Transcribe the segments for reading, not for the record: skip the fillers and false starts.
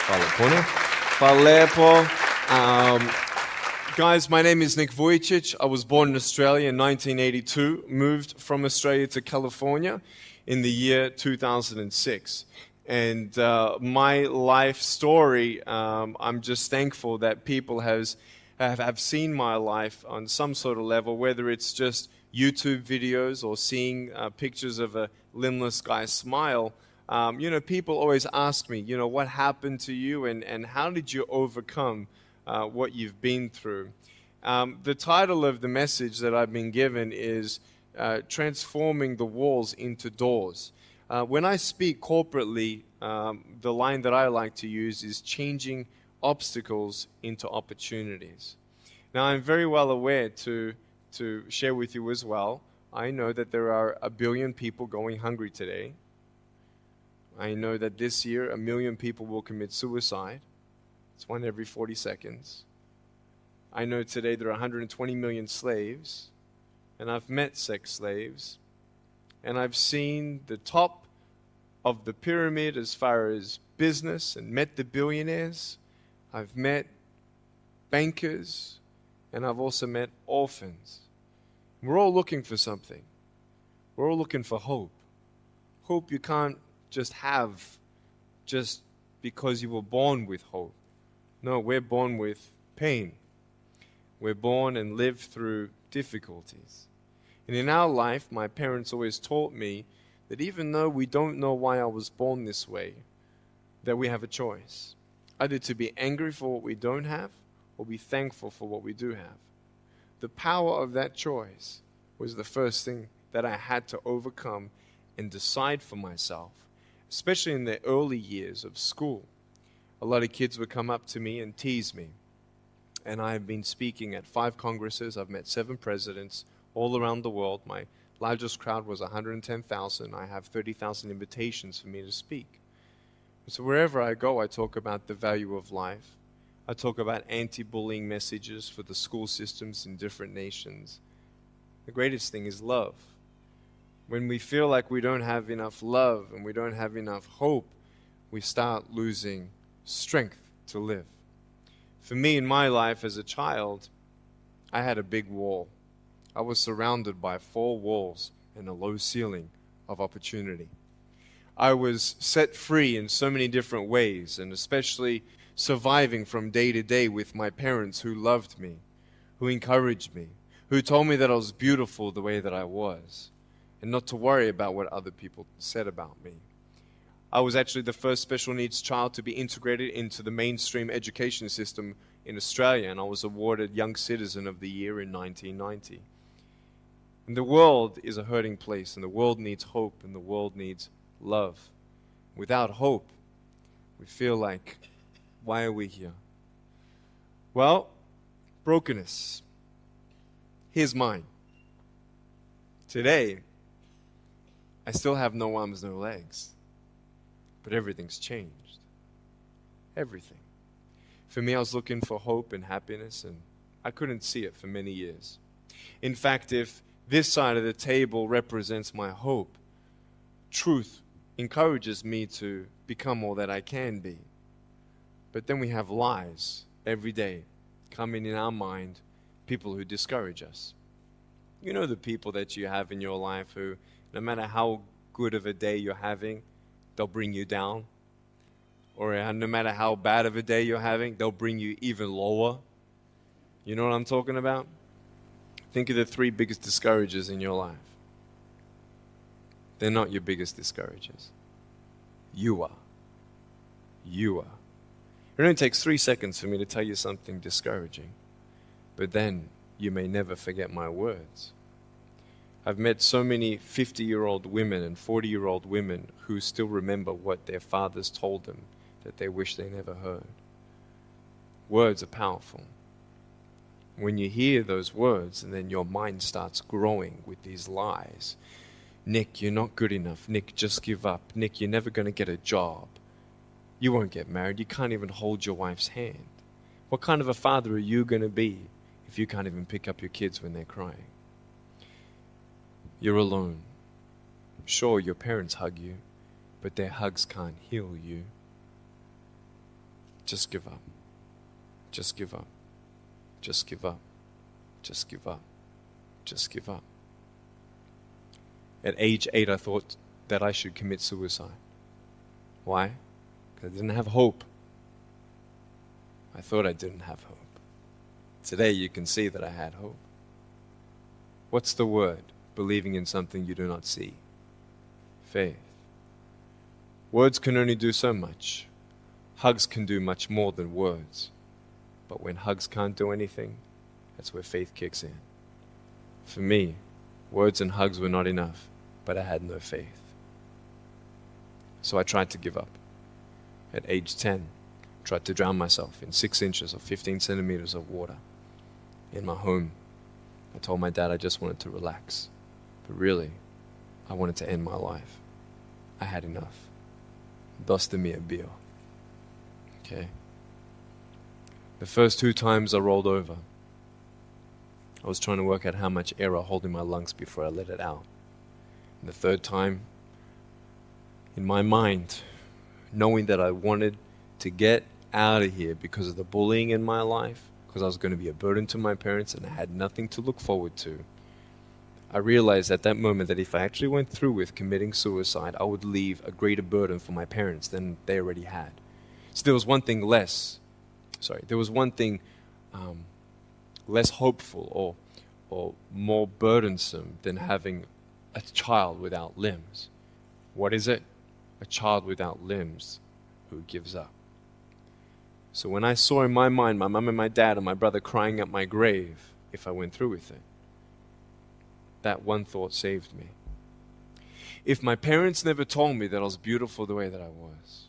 Hvala puno. Guys, my name is Nick Vujicic. I was born in Australia in 1982, moved from Australia to California in the year 2006. And my life story, I'm just thankful that people have seen my life on some sort of level, whether it's just YouTube videos or seeing pictures of a limbless guy smile. People always ask me, what happened to you and how did you overcome what you've been through? The title of the message that I've been given is Transforming the Walls into Doors. When I speak corporately, the line that I like to use is changing obstacles into opportunities. Now, I'm very well aware to share with you as well, I know that there are 1 billion people going hungry today. I know that this year 1 million people will commit suicide. It's 1 every 40 seconds. I know today there are 120 million slaves, and I've met sex slaves, and I've seen the top of the pyramid as far as business and met the billionaires. I've met bankers, and I've also met orphans. We're all looking for something. We're all looking for hope. Hope you can't just have just because you were born with hope. No, we're born with pain. We're born and live through difficulties. And in our life, my parents always taught me that even though we don't know why I was born this way, that we have a choice. Either to be angry for what we don't have, or be thankful for what we do have. The power of that choice was the first thing that I had to overcome and decide for myself, especially in the early years of school. A lot of kids would come up to me and tease me. And I have been speaking at 5 congresses. I've met 7 presidents all around the world. My largest crowd was 110,000. I have 30,000 invitations for me to speak. So wherever I go, I talk about the value of life. I talk about anti-bullying messages for the school systems in different nations. The greatest thing is love. When we feel like we don't have enough love and we don't have enough hope, we start losing strength to live. For me, in my life as a child, I had a big wall. I was surrounded by 4 walls and a low ceiling of opportunity. I was set free in so many different ways, and especially surviving from day to day with my parents who loved me, who encouraged me, who told me that I was beautiful the way that I was, and not to worry about what other people said about me. I was actually the first special needs child to be integrated into the mainstream education system in Australia, and I was awarded Young Citizen of the Year in 1990. And the world is a hurting place, and the world needs hope, and the world needs love. Without hope, we feel like, why are we here? Well, brokenness. Here's mine. Today, I still have no arms, no legs. But everything's changed. Everything. For me, I was looking for hope and happiness, and I couldn't see it for many years. In fact, if this side of the table represents my hope, truth encourages me to become all that I can be. But then we have lies every day coming in our mind, people who discourage us. You know the people that you have in your life who, no matter how good of a day you're having, they'll bring you down. Or no matter how bad of a day you're having, they'll bring you even lower. You know what I'm talking about? Think of the 3 biggest discouragers in your life. They're not your biggest discouragers. You are. You are. It only takes 3 seconds for me to tell you something discouraging. But then you may never forget my words. I've met so many 50-year-old women and 40-year-old women who still remember what their fathers told them that they wish they never heard. Words are powerful. When you hear those words and then your mind starts growing with these lies. Nick, you're not good enough. Nick, just give up. Nick, you're never going to get a job. You won't get married. You can't even hold your wife's hand. What kind of a father are you going to be if you can't even pick up your kids when they're crying? You're alone. Sure, your parents hug you, but their hugs can't heal you. Just give up. Just give up. Just give up. Just give up. Just give up. At age 8, I thought that I should commit suicide. Why? Because I didn't have hope. I thought I didn't have hope. Today you can see that I had hope. What's the word? Believing in something you do not see. Faith. Words can only do so much. Hugs can do much more than words. But when hugs can't do anything, that's where faith kicks in. For me, words and hugs were not enough, but I had no faith. So I tried to give up. At age 10, tried to drown myself in 6 inches or 15 centimeters of water. In my home, I told my dad I just wanted to relax. But really, I wanted to end my life. I had enough. Doste mi a bio. Okay? The first 2 times I rolled over, I was trying to work out how much air I hold in my lungs before I let it out. And the 3rd time, in my mind, knowing that I wanted to get out of here because of the bullying in my life, because I was going to be a burden to my parents and I had nothing to look forward to, I realized at that moment that if I actually went through with committing suicide, I would leave a greater burden for my parents than they already had. So there was one thing less hopeful or more burdensome than having a child without limbs. What is it? A child without limbs who gives up. So when I saw in my mind my mum and my dad and my brother crying at my grave if I went through with it, that one thought saved me. If my parents never told me that I was beautiful the way that I was,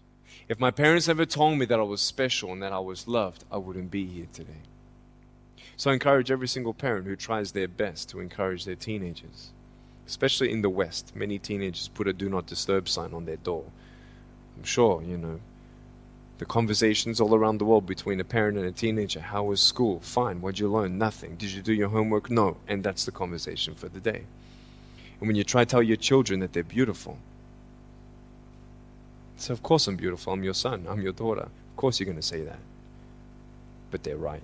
if my parents never told me that I was special and that I was loved, I wouldn't be here today. So I encourage every single parent who tries their best to encourage their teenagers. Especially in the West, many teenagers put a do not disturb sign on their door. I'm sure, the conversations all around the world between a parent and a teenager. How was school? Fine. What'd you learn? Nothing. Did you do your homework? No. And that's the conversation for the day. And when you try to tell your children that they're beautiful, so of course I'm beautiful. I'm your son. I'm your daughter. Of course you're going to say that. But they're right.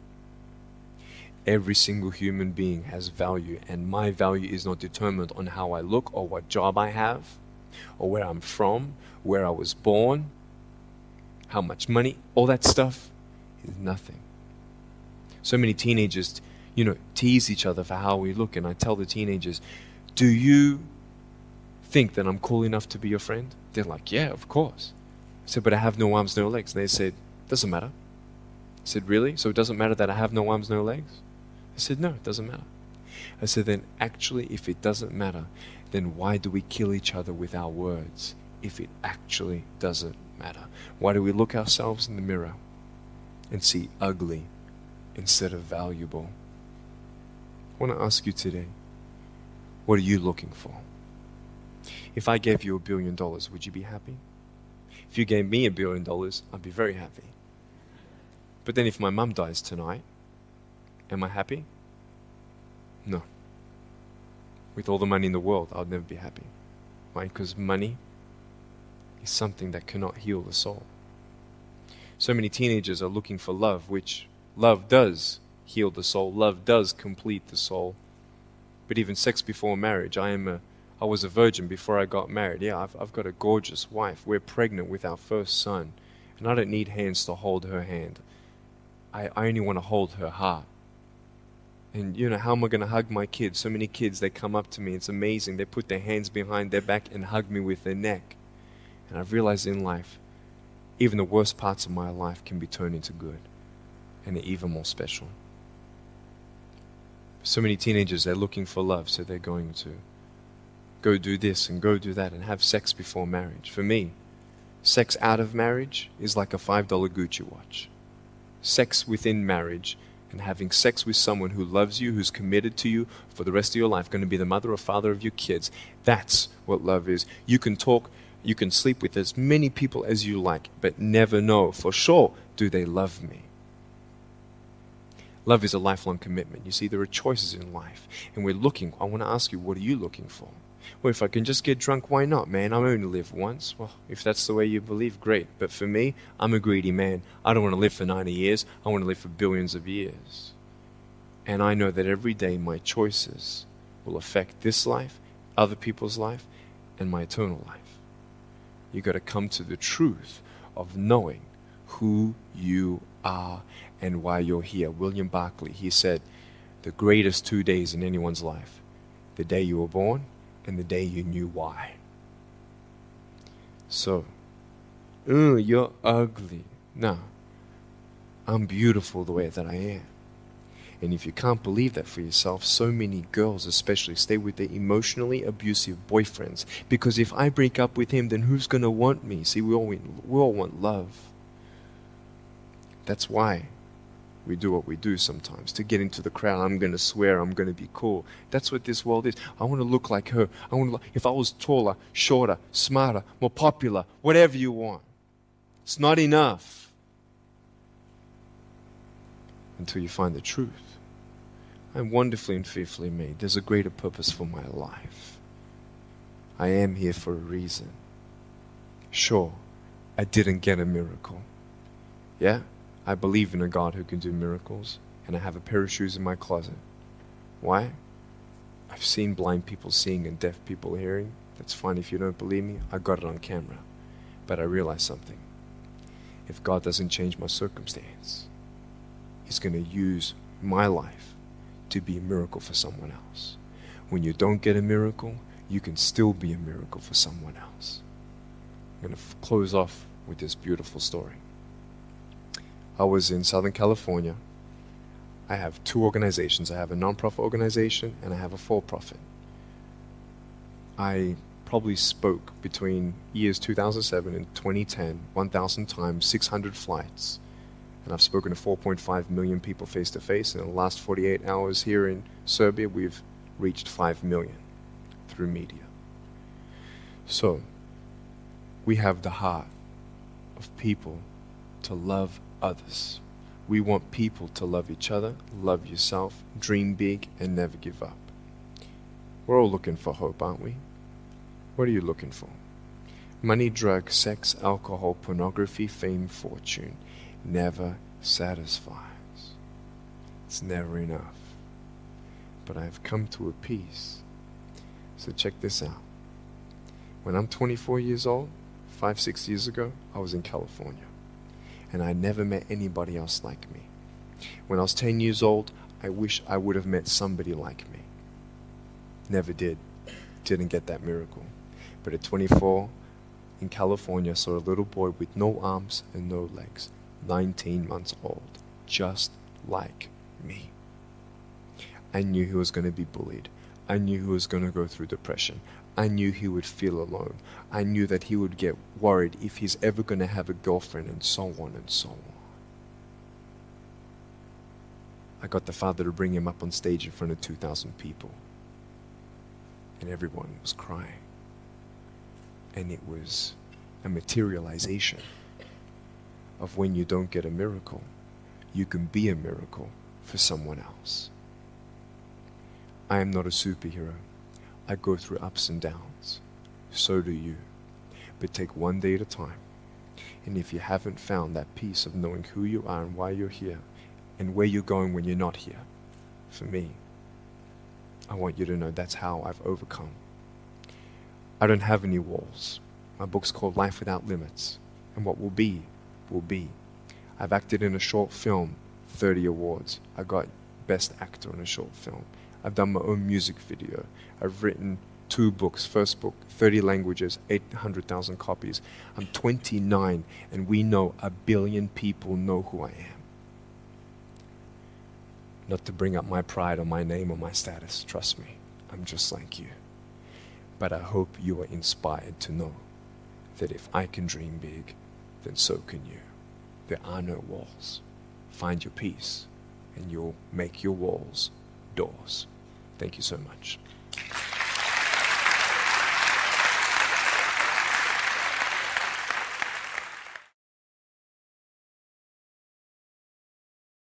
Every single human being has value, and my value is not determined on how I look or what job I have or where I'm from, where I was born, how much money. All that stuff is nothing. So many teenagers, tease each other for how we look, and I tell the teenagers, do you think that I'm cool enough to be your friend? They're like, yeah, of course. I said, but I have no arms, no legs. And they said, doesn't matter. I said, really? So it doesn't matter that I have no arms, no legs? I said, no, it doesn't matter. I said, then actually, if it doesn't matter, then why do we kill each other with our words if it actually doesn't matter? Why do we look ourselves in the mirror and see ugly instead of valuable? I want to ask you today, what are you looking for? If I gave you $1 billion, would you be happy? If you gave me $1 billion, I'd be very happy. But then if my mum dies tonight, am I happy? No. With all the money in the world, I'll never be happy. Why? Because money is something that cannot heal the soul. So many teenagers are looking for love, which love does heal the soul. Love does complete the soul. But even sex before marriage, I was a virgin before I got married. Yeah, I've got a gorgeous wife. We're pregnant with our first son. And I don't need hands to hold her hand. I only want to hold her heart. And how am I going to hug my kids? So many kids, they come up to me. It's amazing. They put their hands behind their back and hug me with their neck. And I've realized in life, even the worst parts of my life can be turned into good. And they're even more special. So many teenagers, they're looking for love. So they're going to go do this and go do that and have sex before marriage. For me, sex out of marriage is like a $5 Gucci watch. Sex within marriage and having sex with someone who loves you, who's committed to you for the rest of your life, going to be the mother or father of your kids. That's what love is. You can talk, you can sleep with as many people as you like, but never know for sure, do they love me? Love is a lifelong commitment. You see, there are choices in life, and we're looking. I want to ask you, what are you looking for? Well, if I can just get drunk, why not, man? I only live once. Well, if that's the way you believe, great. But for me, I'm a greedy man. I don't want to live for 90 years. I want to live for billions of years. And I know that every day my choices will affect this life, other people's life, and my eternal life. You got to come to the truth of knowing who you are and why you're here. William Barclay, he said, the greatest 2 days in anyone's life, the day you were born and the day you knew why. So, you're ugly. No, I'm beautiful the way that I am. And if you can't believe that for yourself, so many girls especially stay with their emotionally abusive boyfriends. Because if I break up with him, then who's going to want me? See, we all want love. That's why we do what we do sometimes. To get into the crowd, I'm going to swear, I'm going to be cool. That's what this world is. I want to look like her. If I was taller, shorter, smarter, more popular, whatever you want. It's not enough until you find the truth. I'm wonderfully and fearfully made. There's a greater purpose for my life. I am here for a reason. Sure, I didn't get a miracle. Yeah, I believe in a God who can do miracles, and I have a pair of shoes in my closet. Why? I've seen blind people seeing and deaf people hearing. That's fine if you don't believe me. I got it on camera. But I realized something. If God doesn't change my circumstance, He's going to use my life to be a miracle for someone else. When you don't get a miracle, you can still be a miracle for someone else. I'm going to close off with this beautiful story. I was in Southern California. I have two organizations. I have a non-profit organization and I have a for-profit. I probably spoke between years 2007 and 2010, 1,000 times, 600 flights. And I've spoken to 4.5 million people face to face. And in the last 48 hours here in Serbia, we've reached 5 million through media. So, we have the heart of people to love others. We want people to love each other, love yourself, dream big, and never give up. We're all looking for hope, aren't we? What are you looking for? Money, drugs, sex, alcohol, pornography, fame, fortune never satisfies. It's never enough. But I've come to a peace. So check this out. When I'm 24 years old, 5-6 years ago, I was in California. And I never met anybody else like me. When I was 10 years old, I wish I would have met somebody like me. Never did. Didn't get that miracle. But at 24, in California, I saw a little boy with no arms and no legs, 19 months old, just like me. I knew he was going to be bullied. I knew he was going to go through depression. I knew he would feel alone. I knew that he would get worried if he's ever going to have a girlfriend, and so on and so on. I got the father to bring him up on stage in front of 2,000 people. And everyone was crying. And it was a materialization of when you don't get a miracle, you can be a miracle for someone else. I am not a superhero. I go through ups and downs. So do you. But take one day at a time. And if you haven't found that peace of knowing who you are and why you're here, and where you're going when you're not here, for me, I want you to know that's how I've overcome. I don't have any walls. My book's called Life Without Limits. And what will be, will be. I've acted in a short film, 30 awards. I got Best Actor in a Short Film. I've done my own music video. I've written 2 books. First book, 30 languages, 800,000 copies. I'm 29, and we know 1 billion people know who I am. Not to bring up my pride or my name or my status, trust me, I'm just like you. But I hope you are inspired to know that if I can dream big, then so can you. There are no walls. Find your peace, and you'll make your walls doors. Thank you so much.